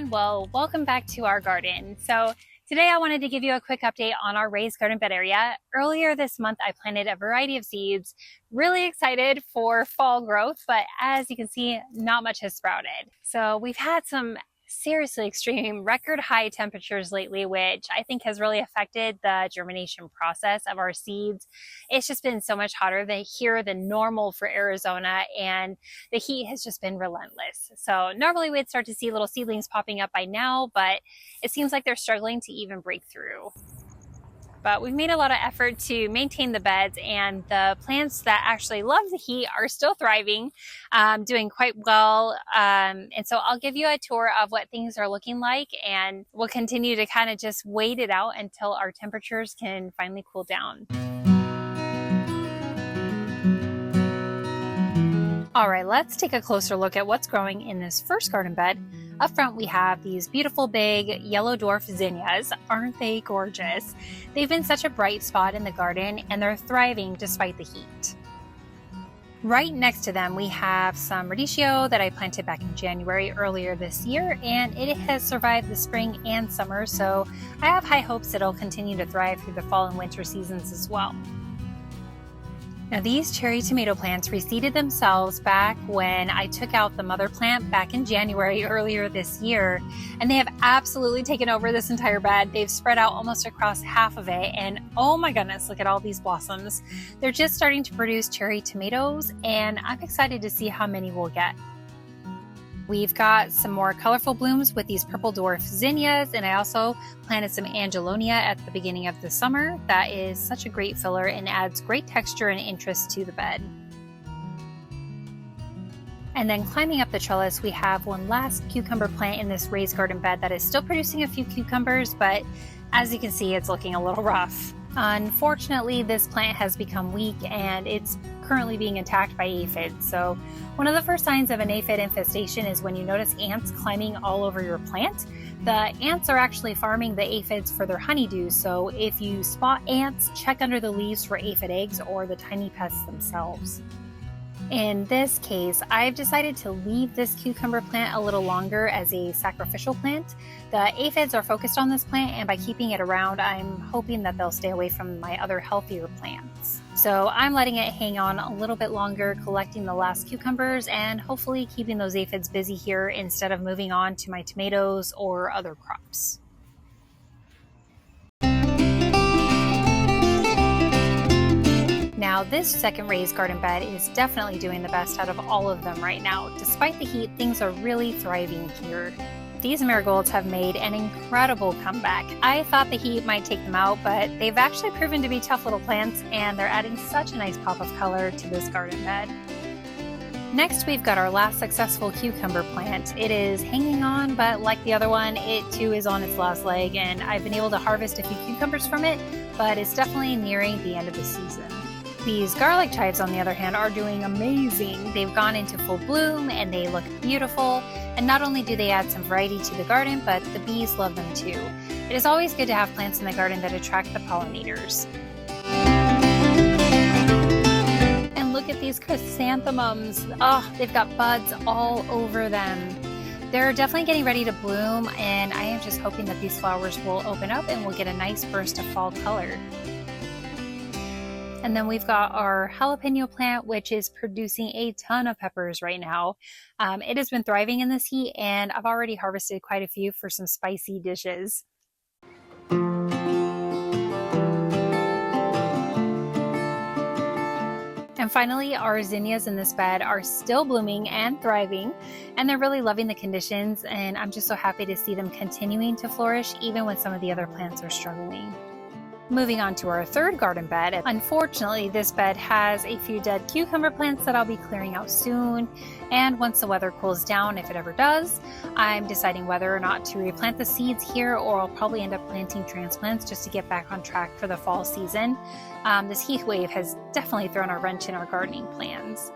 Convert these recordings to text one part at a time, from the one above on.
everyone. Well, welcome back to our garden. So today I wanted to give you a quick update on our raised garden bed area. Earlier this month, I planted a variety of seeds, really excited for fall growth, but as you can see, not much has sprouted. So we've had some seriously extreme record high temperatures lately, which I think has really affected the germination process of our seeds. It's just been so much hotter here than normal for Arizona, and the heat has just been relentless. So normally we'd start to see little seedlings popping up by now, but it seems like they're struggling to even break through. But we've made a lot of effort to maintain the beds, and the plants that actually love the heat are still thriving, doing quite well. And so I'll give you a tour of what things are looking like, and we'll continue to kind of just wait it out until our temperatures can finally cool down. All right, let's take a closer look at what's growing in this first garden bed. Up front, we have these beautiful big yellow dwarf zinnias. Aren't they gorgeous? They've been such a bright spot in the garden, and they're thriving despite the heat. Right next to them, we have some radicchio that I planted back in January earlier this year, and it has survived the spring and summer, so I have high hopes it'll continue to thrive through the fall and winter seasons as well. Now, these cherry tomato plants reseeded themselves back when I took out the mother plant back in January earlier this year, and they have absolutely taken over this entire bed. They've spread out almost across half of it, and oh my goodness, look at all these blossoms. They're just starting to produce cherry tomatoes, and I'm excited to see how many we'll get. We've got some more colorful blooms with these purple dwarf zinnias, and I also planted some angelonia at the beginning of the summer. That is such a great filler and adds great texture and interest to the bed. And then climbing up the trellis, we have one last cucumber plant in this raised garden bed that is still producing a few cucumbers, but as you can see, it's looking a little rough. Unfortunately, this plant has become weak and it's currently being attacked by aphids. So one of the first signs of an aphid infestation is when you notice ants climbing all over your plant. The ants are actually farming the aphids for their honeydew. So if you spot ants, check under the leaves for aphid eggs or the tiny pests themselves. In this case, I've decided to leave this cucumber plant a little longer as a sacrificial plant. The aphids are focused on this plant, and by keeping it around, I'm hoping that they'll stay away from my other healthier plants. So I'm letting it hang on a little bit longer, collecting the last cucumbers, and hopefully keeping those aphids busy here instead of moving on to my tomatoes or other crops. Now, this second raised garden bed is definitely doing the best out of all of them right now. Despite the heat, things are really thriving here. These marigolds have made an incredible comeback. I thought the heat might take them out, but they've actually proven to be tough little plants, and they're adding such a nice pop of color to this garden bed. Next, we've got our last successful cucumber plant. It is hanging on, but like the other one, it too is on its last leg, and I've been able to harvest a few cucumbers from it, but it's definitely nearing the end of the season. These garlic chives, on the other hand, are doing amazing. They've gone into full bloom and they look beautiful. And not only do they add some variety to the garden, but the bees love them too. It is always good to have plants in the garden that attract the pollinators. And look at these chrysanthemums. Oh, they've got buds all over them. They're definitely getting ready to bloom, and I am just hoping that these flowers will open up and we'll get a nice burst of fall color. And then we've got our jalapeno plant, which is producing a ton of peppers right now. It has been thriving in this heat, and I've already harvested quite a few for some spicy dishes. And finally, our zinnias in this bed are still blooming and thriving, and they're really loving the conditions, and I'm just so happy to see them continuing to flourish even when some of the other plants are struggling. Moving on to our third garden bed. Unfortunately, this bed has a few dead cucumber plants that I'll be clearing out soon. And once the weather cools down, if it ever does, I'm deciding whether or not to replant the seeds here, or I'll probably end up planting transplants just to get back on track for the fall season. This heat wave has definitely thrown a wrench in our gardening plans.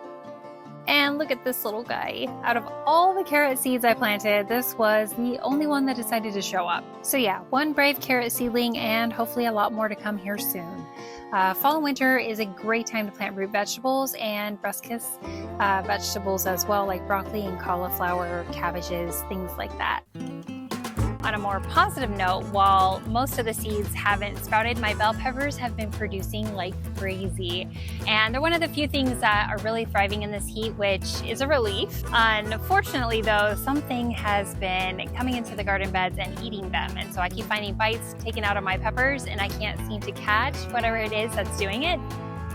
And look at this little guy. Out of all the carrot seeds I planted, this was the only one that decided to show up. So yeah, one brave carrot seedling, and hopefully a lot more to come here soon. Fall and winter is a great time to plant root vegetables and bruschus vegetables as well, like broccoli and cauliflower, cabbages, things like that. On a more positive note, while most of the seeds haven't sprouted, my bell peppers have been producing like crazy. And they're one of the few things that are really thriving in this heat, which is a relief. Unfortunately though, something has been coming into the garden beds and eating them. And so I keep finding bites taken out of my peppers and I can't seem to catch whatever it is that's doing it.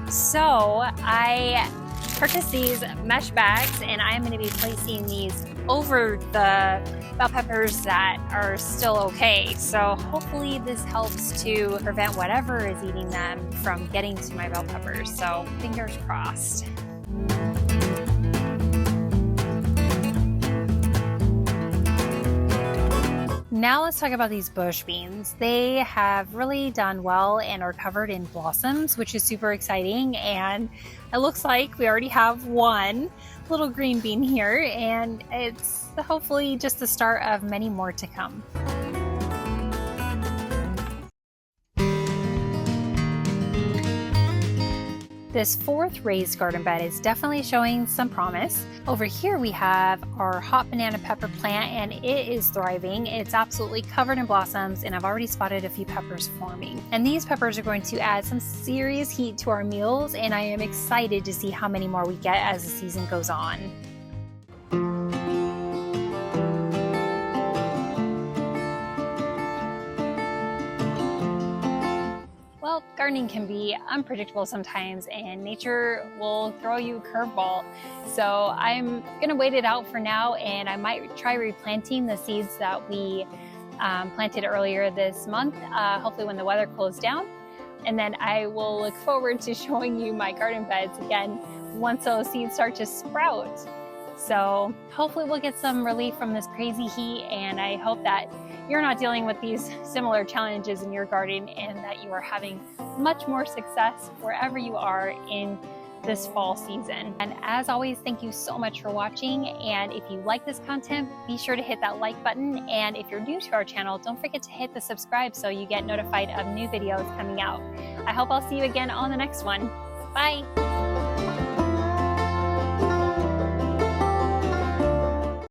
So I purchased these mesh bags and I am going to be placing these over the bell peppers that are still okay. So hopefully this helps to prevent whatever is eating them from getting to my bell peppers. So fingers crossed. Now let's talk about these bush beans. They have really done well and are covered in blossoms, which is super exciting. And it looks like we already have one little green bean here, and it's hopefully just the start of many more to come. This fourth raised garden bed is definitely showing some promise. Over here we have our hot banana pepper plant and it is thriving. It's absolutely covered in blossoms and I've already spotted a few peppers forming. And these peppers are going to add some serious heat to our meals and I am excited to see how many more we get as the season goes on. Well, gardening can be unpredictable sometimes and nature will throw you a curveball. So I'm gonna wait it out for now and I might try replanting the seeds that we planted earlier this month, hopefully when the weather cools down. And then I will look forward to showing you my garden beds again once those seeds start to sprout. So hopefully we'll get some relief from this crazy heat and I hope that you're not dealing with these similar challenges in your garden and that you are having much more success wherever you are in this fall season. And as always, thank you so much for watching. And if you like this content, be sure to hit that like button. And if you're new to our channel, don't forget to hit the subscribe so you get notified of new videos coming out. I hope I'll see you again on the next one. Bye.